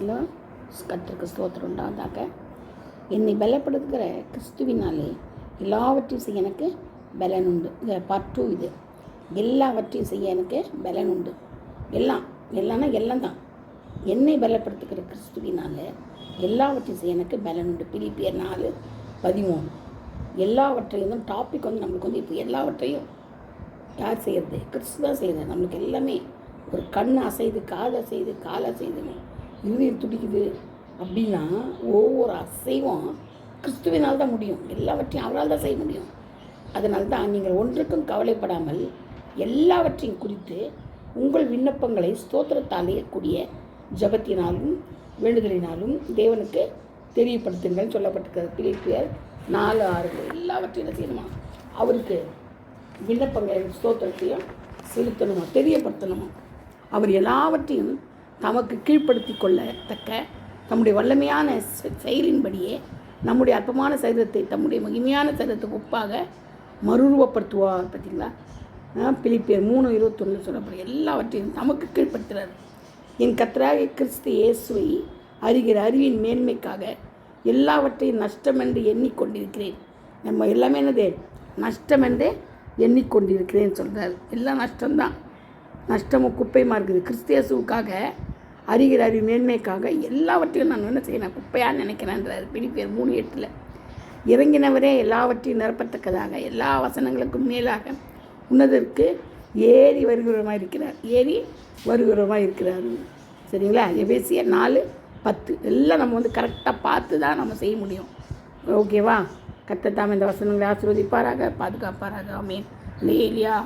Hello, கர்த்தருக்கு ஸ்தோத்திரம் உண்டாதாக. என்னை பலப்படுத்துகிற கிறிஸ்துவினாலே எல்லாவற்றையும் செய்ய எனக்கு பலன் உண்டு. இது பார்ட் 2. இது எல்லாவற்றையும் செய்ய எனக்கு பலன் உண்டு. எல்லாம் தான். என்னை பலப்படுத்துகிற கிறிஸ்துவினால எல்லாவற்றையும் செய்ய எனக்கு பலன் உண்டு. பிலிப்பியர் 4:13. எல்லாவற்றையும் டாபிக் நம்மளுக்கு இப்போ எல்லாவற்றையும் யார் செய்கிறது? கிறிஸ்து தான் செய்கிறது. நம்மளுக்கு எல்லாமே ஒரு கண் அசைது, காது அசைது, கால் அசைதுன்னு இருதயம் துடிக்குது அப்படின்னா ஒவ்வொரு அசைவும் கிறிஸ்துவினால் தான் முடியும். எல்லாவற்றையும் அவரால் தான் செய்ய முடியும். அதனால தான் நீங்கள் ஒன்றுக்கும் கவலைப்படாமல் எல்லாவற்றையும் குறித்து உங்கள் விண்ணப்பங்களை ஸ்தோத்திரத்தாலே கூடிய ஜபத்தினாலும் வேண்டுதலினாலும் தேவனுக்கு தெரியப்படுத்துங்கள் சொல்லப்பட்டிருக்கிறது. பிலிப்பியர் 4:6. எல்லாவற்றையும் செய்யணுமா? அவருக்கு விண்ணப்பங்களை ஸ்தோத்திரத்தையும் செலுத்தணுமா, தெரியப்படுத்தணுமா. அவர் எல்லாவற்றையும் தமக்கு கீழ்ப்படுத்தி கொள்ளத்தக்க தம்முடைய வல்லமையான செயலின்படியே நம்முடைய அற்பமான சரீரத்தை தம்முடைய மகிமையான சரீரத்துக்கு ஒப்பாக மறுரூபப்படுத்துவார். பார்த்தீங்களா? பிலிப்பியர் 3:21 சொல்லப்படும். எல்லாவற்றையும் தமக்கு கீழ்ப்படுத்துகிறார். என் கர்த்தராகிய கிறிஸ்து இயேசுவை அறிகிற அறிவின் மேன்மைக்காக எல்லாவற்றையும் நஷ்டமென்று எண்ணிக்கொண்டிருக்கிறேன். நம்ம எல்லாமே என்னது? நஷ்டமென்று எண்ணிக்கொண்டிருக்கிறேன்னு சொல்கிறார். எல்லாம் நஷ்டம்தான். நஷ்டமும் குப்பையுமா இருக்குது. கிறிஸ்தியேசுவுக்காக அறிகிற அறிவு மேன்மைக்காக எல்லாவற்றையும் நான் என்ன செய்யணும்? குப்பையாக நினைக்கிறேன்றார். பிலிப்பியர் 3:8. இறங்கினவரே எல்லாவற்றையும் நிரப்பத்தக்கதாக எல்லா வசனங்களுக்கும் மேலாக உன்னதற்கு ஏறி வருகிறவமாக இருக்கிறார். சரிங்களா? எபேசியர் 4:10. எல்லாம் நம்ம கரெக்டாக பார்த்து தான் நம்ம செய்ய முடியும். ஓகேவா? கர்த்தர் தாமே இந்த வசனங்களை ஆசீர்வதிப்பாராக, பாதுகாப்பாராக. ஆமென். அல்லேலூயா.